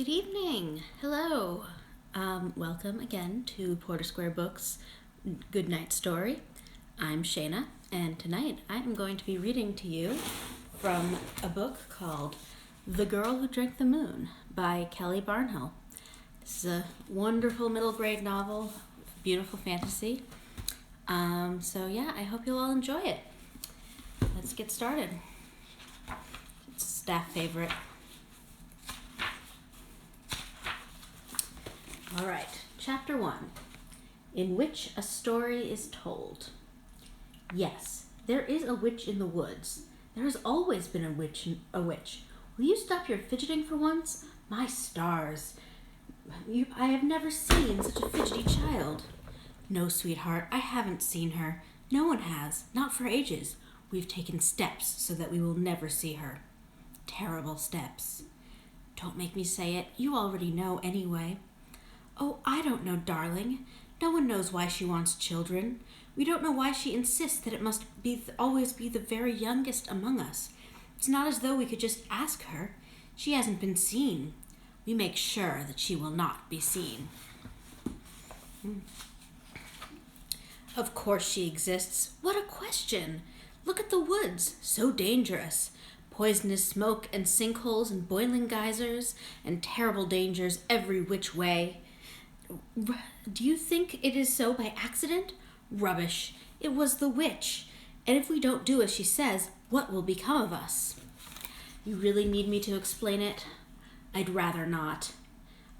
Good evening. Hello. Welcome again to Porter Square Books Good Night Story. I'm Shana, and tonight I am going to be reading to you from a book called The Girl Who Drank the Moon by Kelly Barnhill. This is a wonderful middle grade novel, beautiful fantasy. I hope you'll all enjoy it. Let's get started. It's a staff favorite. All right, Chapter 1, in which a story is told. Yes, there is a witch in the woods. There has always been a witch. Will you stop your fidgeting for once? My stars. I have never seen such a fidgety child. No, sweetheart, I haven't seen her. No one has, not for ages. We've taken steps so that we will never see her. Terrible steps. Don't make me say it. You already know anyway. Oh, I don't know, darling. No one knows why she wants children. We don't know why she insists that it must always be the very youngest among us. It's not as though we could just ask her. She hasn't been seen. We make sure that she will not be seen. Of course she exists. What a question! Look at the woods, so dangerous. Poisonous smoke and sinkholes and boiling geysers and terrible dangers every which way. Do you think it is so by accident? Rubbish. It was the witch. And if we don't do as she says, what will become of us? You really need me to explain it? I'd rather not.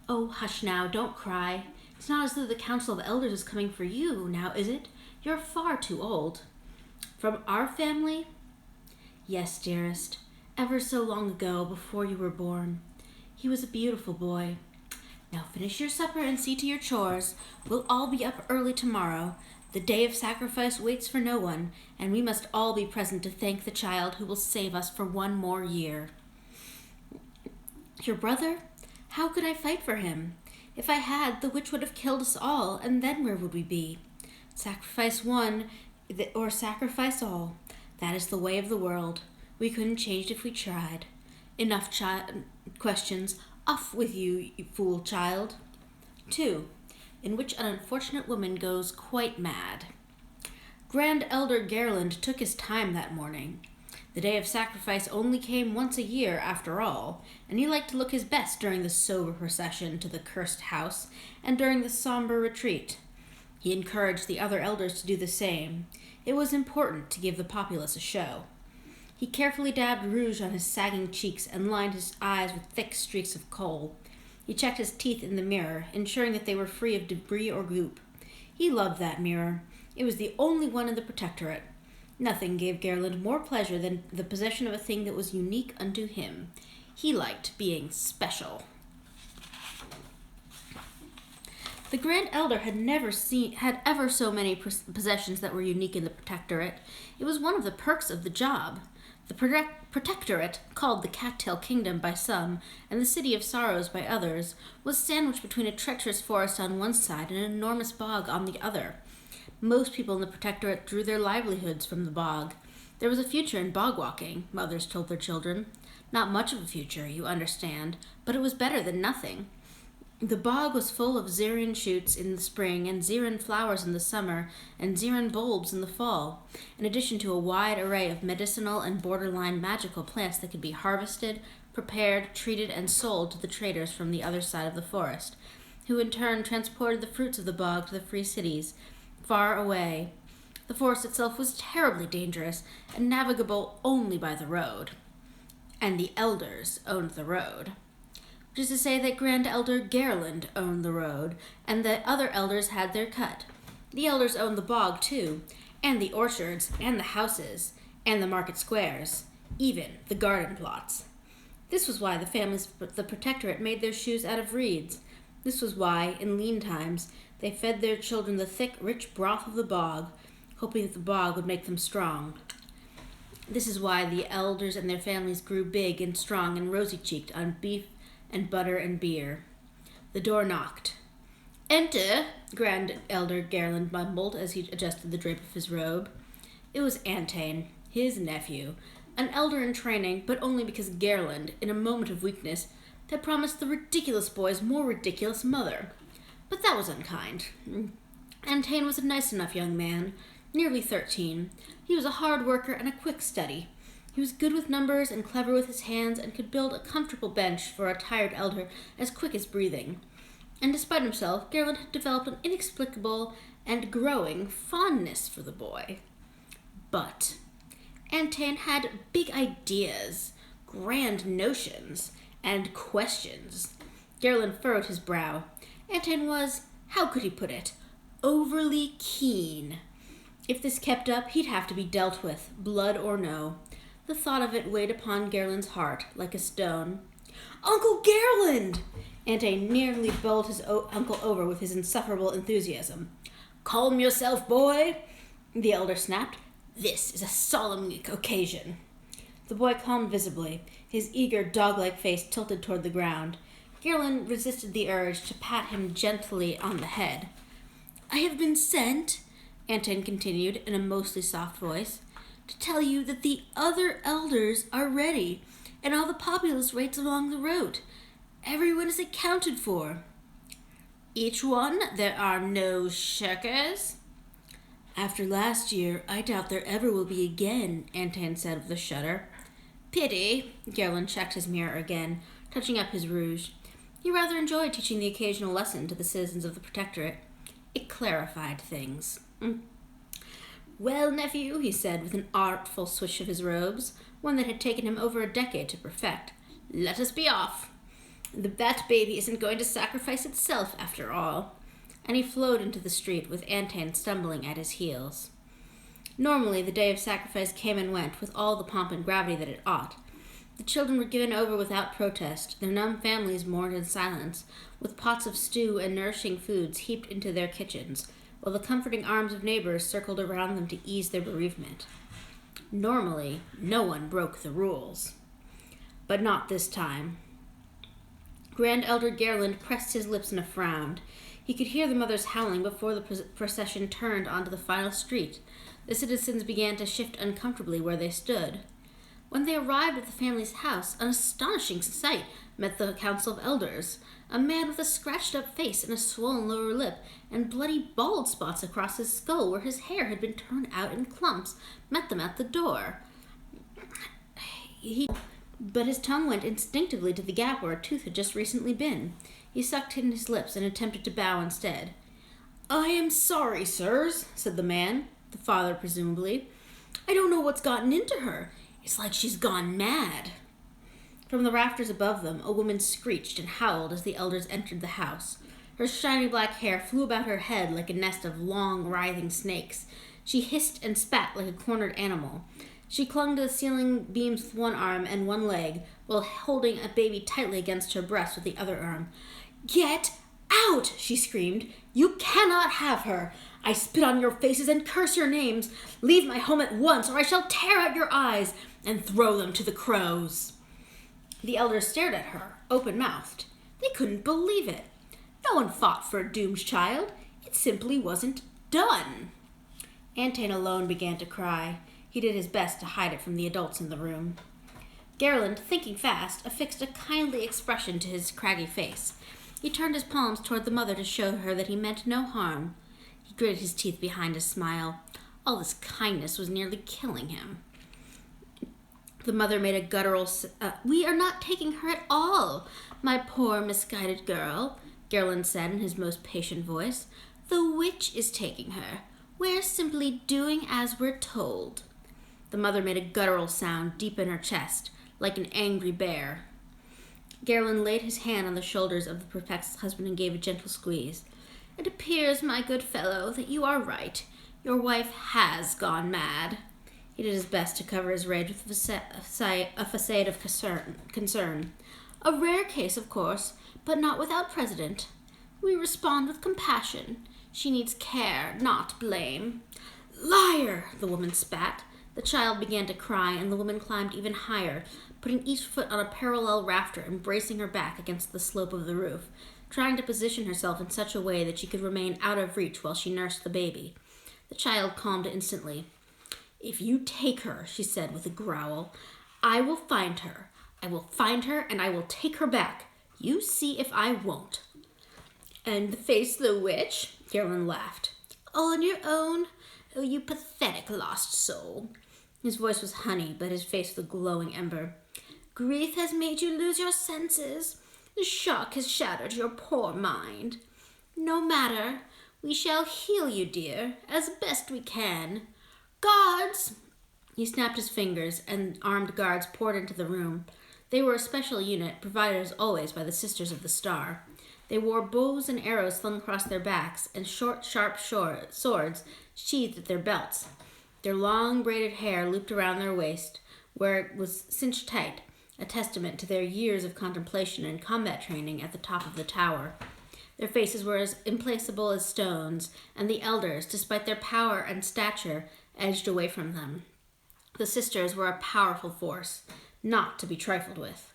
Oh, hush now, don't cry. It's not as though the Council of Elders is coming for you, now is it? You're far too old. From our family? Yes, dearest. Ever so long ago, before you were born. He was a beautiful boy. Now finish your supper and see to your chores. We'll all be up early tomorrow. The day of sacrifice waits for no one, and we must all be present to thank the child who will save us for one more year. Your brother? How could I fight for him? If I had, the witch would have killed us all, and then where would we be? Sacrifice one, or sacrifice all. That is the way of the world. We couldn't change it if we tried. Enough questions. Off with you, you fool child. 2. In which an unfortunate woman goes quite mad. Grand Elder Garland took his time that morning. The day of sacrifice only came once a year, after all, and he liked to look his best during the sober procession to the cursed house and during the somber retreat. He encouraged the other elders to do the same. It was important to give the populace a show. He carefully dabbed rouge on his sagging cheeks and lined his eyes with thick streaks of kohl. He checked his teeth in the mirror, ensuring that they were free of debris or goop. He loved that mirror. It was the only one in the protectorate. Nothing gave Garland more pleasure than the possession of a thing that was unique unto him. He liked being special. The Grand Elder had ever so many possessions that were unique in the protectorate. It was one of the perks of the job. The protectorate, called the Cattail Kingdom by some, and the City of Sorrows by others, was sandwiched between a treacherous forest on one side and an enormous bog on the other. Most people in the protectorate drew their livelihoods from the bog. There was a future in bog walking, mothers told their children. Not much of a future, you understand, but it was better than nothing. The bog was full of zerin shoots in the spring and zerin flowers in the summer and zerin bulbs in the fall, in addition to a wide array of medicinal and borderline magical plants that could be harvested, prepared, treated, and sold to the traders from the other side of the forest, who in turn transported the fruits of the bog to the free cities, far away. The forest itself was terribly dangerous and navigable only by the road. And the elders owned the road. Which is to say that Grand Elder Garland owned the road, and the other elders had their cut. The elders owned the bog, too, and the orchards, and the houses, and the market squares, even the garden plots. This was why the families of the protectorate made their shoes out of reeds. This was why, in lean times, they fed their children the thick, rich broth of the bog, hoping that the bog would make them strong. This is why the elders and their families grew big and strong and rosy-cheeked on beef and butter and beer. The door knocked. "Enter," Grand Elder Garland mumbled as he adjusted the drape of his robe. It was Antane, his nephew, an elder in training, but only because Garland, in a moment of weakness, that promised the ridiculous boy's more ridiculous mother. But that was unkind. Antain was a nice enough young man, nearly 13. He was a hard worker and a quick study. He was good with numbers and clever with his hands and could build a comfortable bench for a tired elder as quick as breathing. And despite himself, Gerland had developed an inexplicable and growing fondness for the boy. But Antain had big ideas, grand notions, and questions. Gerland furrowed his brow. Antain was, how could he put it, overly keen. If this kept up, he'd have to be dealt with, blood or no. The thought of it weighed upon Gerland's heart like a stone. Uncle Gerland! Antain nearly bowled his uncle over with his insufferable enthusiasm. Calm yourself, boy, the elder snapped. This is a solemn occasion. The boy calmed visibly, his eager, dog-like face tilted toward the ground. Gerland resisted the urge to pat him gently on the head. I have been sent, Antain continued in a mostly soft voice, to tell you that the other elders are ready, and all the populace waits along the road. Everyone is accounted for. Each one? There are no shirkers? After last year, I doubt there ever will be again, Antain said with a shudder. Pity. Gerland checked his mirror again, touching up his rouge. He rather enjoyed teaching the occasional lesson to the citizens of the Protectorate. It clarified things. Well, nephew, he said with an artful swish of his robes, one that had taken him over a decade to perfect, let us be off. That baby isn't going to sacrifice itself after all. And he flowed into the street with Antain stumbling at his heels. Normally, the day of sacrifice came and went with all the pomp and gravity that it ought. The children were given over without protest, their numb families mourned in silence, with pots of stew and nourishing foods heaped into their kitchens, while the comforting arms of neighbors circled around them to ease their bereavement. Normally, no one broke the rules. But not this time. Grand Elder Gerland pressed his lips in a frown. He could hear the mothers howling before the procession turned onto the final street. The citizens began to shift uncomfortably where they stood. When they arrived at the family's house, an astonishing sight met the council of elders. A man with a scratched-up face and a swollen lower lip and bloody bald spots across his skull where his hair had been torn out in clumps met them at the door. But his tongue went instinctively to the gap where a tooth had just recently been. He sucked in his lips and attempted to bow instead. I am sorry, sirs, said the man, the father presumably. I don't know what's gotten into her. It's like she's gone mad. From the rafters above them, a woman screeched and howled as the elders entered the house. Her shiny black hair flew about her head like a nest of long, writhing snakes. She hissed and spat like a cornered animal. She clung to the ceiling beams with one arm and one leg, while holding a baby tightly against her breast with the other arm. Get out, she screamed. You cannot have her. I spit on your faces and curse your names. Leave my home at once, or I shall tear out your eyes and throw them to the crows. The elders stared at her, open-mouthed. They couldn't believe it. No one fought for a doomed child. It simply wasn't done. Antain alone began to cry. He did his best to hide it from the adults in the room. Gerland, thinking fast, affixed a kindly expression to his craggy face. He turned his palms toward the mother to show her that he meant no harm. He gritted his teeth behind his smile. All this kindness was nearly killing him. The mother made a guttural, We are not taking her at all, my poor misguided girl, Gerland said in his most patient voice. The witch is taking her. We're simply doing as we're told. The mother made a guttural sound deep in her chest, like an angry bear. Gerland laid his hand on the shoulders of the perplexed husband and gave a gentle squeeze. It appears, my good fellow, that you are right. Your wife has gone mad. He did his best to cover his rage with a facade of concern. A rare case, of course, but not without precedent. We respond with compassion. She needs care, not blame. Liar! The woman spat. The child began to cry, and the woman climbed even higher, putting each foot on a parallel rafter and bracing her back against the slope of the roof, trying to position herself in such a way that she could remain out of reach while she nursed the baby. The child calmed instantly. If you take her, she said with a growl, I will find her. I will find her, and I will take her back. You see if I won't. And face the witch? Gerlin laughed. All on your own? Oh, you pathetic lost soul. His voice was honey, but his face was a glowing ember. Grief has made you lose your senses. The shock has shattered your poor mind. No matter. We shall heal you, dear, as best we can. Guards! He snapped his fingers, and armed guards poured into the room. They were a special unit, provided as always by the Sisters of the Star. They wore bows and arrows slung across their backs, and short, sharp swords sheathed at their belts. Their long, braided hair looped around their waist, where it was cinched tight, a testament to their years of contemplation and combat training at the top of the tower. Their faces were as implacable as stones, and the elders, despite their power and stature, edged away from them. The sisters were a powerful force, not to be trifled with.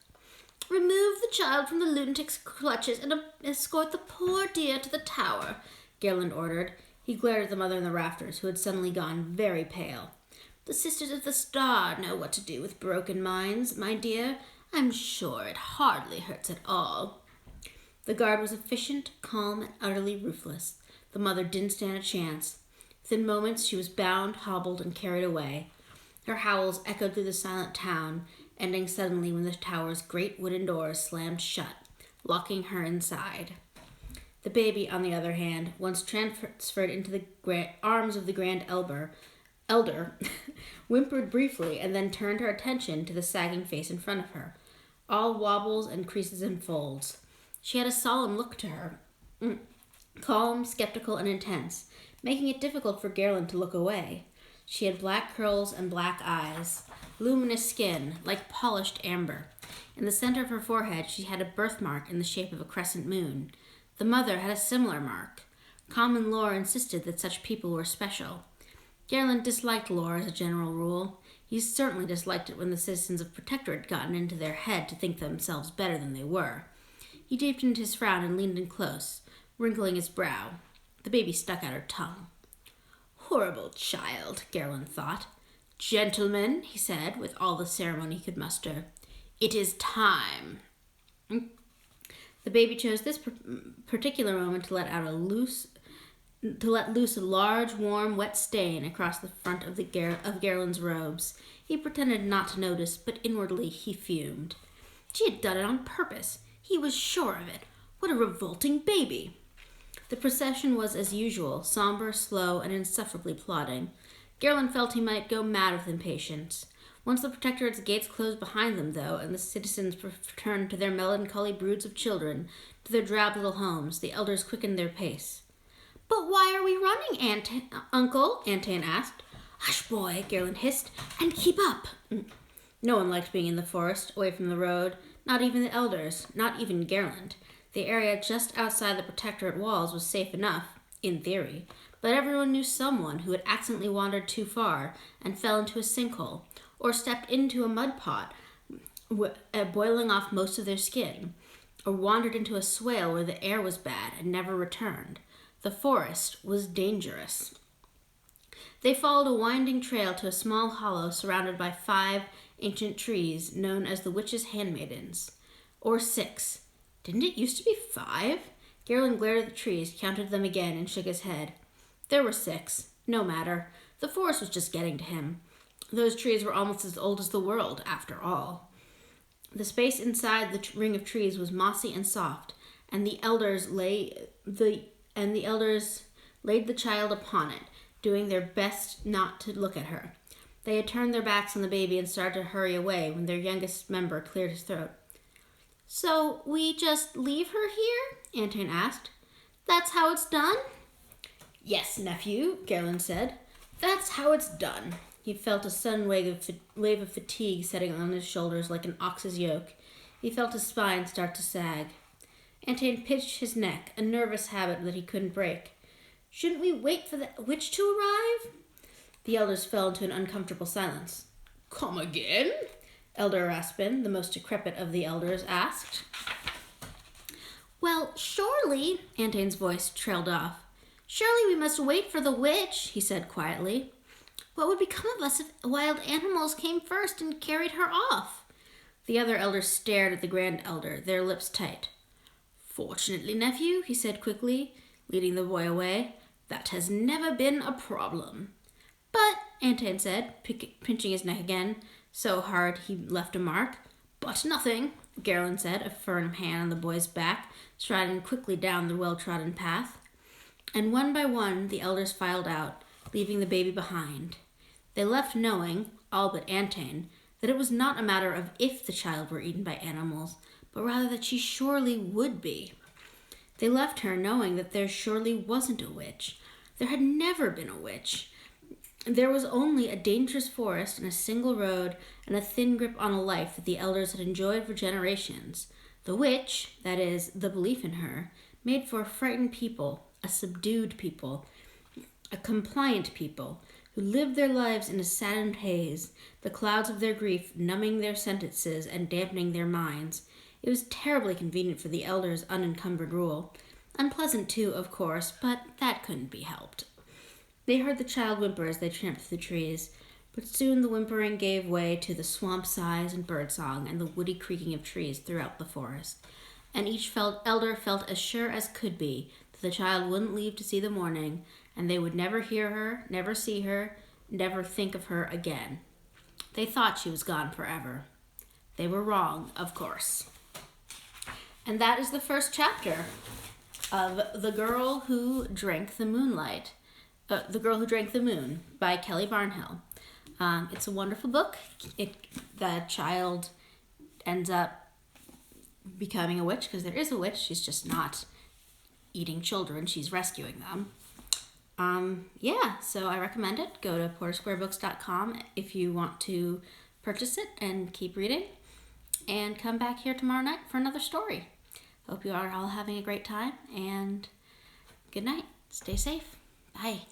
Remove the child from the lunatic's clutches and escort the poor dear to the tower, Gerland ordered. He glared at the mother in the rafters, who had suddenly gone very pale. The Sisters of the Star know what to do with broken minds, my dear. I'm sure it hardly hurts at all. The guard was efficient, calm, and utterly ruthless. The mother didn't stand a chance. Within moments, she was bound, hobbled, and carried away. Her howls echoed through the silent town, ending suddenly when the tower's great wooden doors slammed shut, locking her inside. The baby, on the other hand, once transferred into the arms of the Grand Elder, whimpered briefly and then turned her attention to the sagging face in front of her, all wobbles and creases and folds. She had a solemn look to her, calm, skeptical, and intense, making it difficult for Gerlin to look away. She had black curls and black eyes, luminous skin, like polished amber. In the center of her forehead, she had a birthmark in the shape of a crescent moon. The mother had a similar mark. Common lore insisted that such people were special. Gerlin disliked lore as a general rule. He certainly disliked it when the citizens of Protectorate had gotten into their head to think themselves better than they were. He deepened his frown and leaned in close, wrinkling his brow. The baby stuck out her tongue. Horrible child, Gerlin thought. Gentlemen, he said, with all the ceremony he could muster, it is time. The baby chose this particular moment to let loose a large, warm, wet stain across the front of Gerlin's robes. He pretended not to notice, but inwardly he fumed. She had done it on purpose. He was sure of it. What a revolting baby! The procession was, as usual, somber, slow, and insufferably plodding. Gerlin felt he might go mad with impatience. Once the Protectorate's gates closed behind them, though, and the citizens returned to their melancholy broods of children, to their drab little homes, the elders quickened their pace. But why are we running, Uncle? Antane asked. Hush, boy, Gerlin hissed, and keep up. No one liked being in the forest, away from the road, not even the elders, not even Gerland. The area just outside the Protectorate walls was safe enough, in theory, but everyone knew someone who had accidentally wandered too far and fell into a sinkhole, or stepped into a mud pot, boiling off most of their skin, or wandered into a swale where the air was bad and never returned. The forest was dangerous. They followed a winding trail to a small hollow surrounded by 5 ancient trees known as the Witches' Handmaidens. Or 6. Didn't it used to be 5? Gerlin glared at the trees, counted them again, and shook his head. There were 6. No matter. The forest was just getting to him. Those trees were almost as old as the world, after all. The space inside the ring of trees was mossy and soft, and the elders laid the child upon it, doing their best not to look at her. They had turned their backs on the baby and started to hurry away when their youngest member cleared his throat. So we just leave her here? Antane asked. That's how it's done? Yes, nephew, Gerlin said. That's how it's done. He felt a sudden wave of fatigue setting on his shoulders like an ox's yoke. He felt his spine start to sag. Antane pinched his neck, a nervous habit that he couldn't break. Shouldn't we wait for the witch to arrive? The elders fell into an uncomfortable silence. Come again? Elder Raspin, the most decrepit of the elders, asked. Well, surely, Antane's voice trailed off. Surely we must wait for the witch, he said quietly. What would become of us if wild animals came first and carried her off? The other elders stared at the Grand Elder, their lips tight. "Fortunately, nephew," he said quickly, leading the boy away, "that has never been a problem." "But," Anton said, pinching his neck again, so hard he left a mark. "But nothing," Gerlin said, a firm hand on the boy's back, striding quickly down the well-trodden path. And one by one the elders filed out, leaving the baby behind. They left knowing, all but Antain, that it was not a matter of if the child were eaten by animals, but rather that she surely would be. They left her knowing that there surely wasn't a witch. There had never been a witch. There was only a dangerous forest and a single road and a thin grip on a life that the elders had enjoyed for generations. The witch, that is, the belief in her, made for a frightened people, a subdued people, a compliant people, who lived their lives in a saddened haze, the clouds of their grief numbing their sentences and dampening their minds. It was terribly convenient for the elders' unencumbered rule. Unpleasant, too, of course, but that couldn't be helped. They heard the child whimper as they tramped through the trees, but soon the whimpering gave way to the swamp sighs and birdsong and the woody creaking of trees throughout the forest, and each elder felt as sure as could be that the child wouldn't leave to see the morning, and they would never hear her, never see her, never think of her again. They thought she was gone forever. They were wrong, of course. And that is the first chapter of The Girl Who Drank the Moonlight. The Girl Who Drank the Moon by Kelly Barnhill. It's a wonderful book. The child ends up becoming a witch because there is a witch. She's just not eating children. She's rescuing them. So I recommend it. Go to portersquarebooks.com if you want to purchase it and keep reading. And come back here tomorrow night for another story. Hope you are all having a great time, and good night. Stay safe. Bye.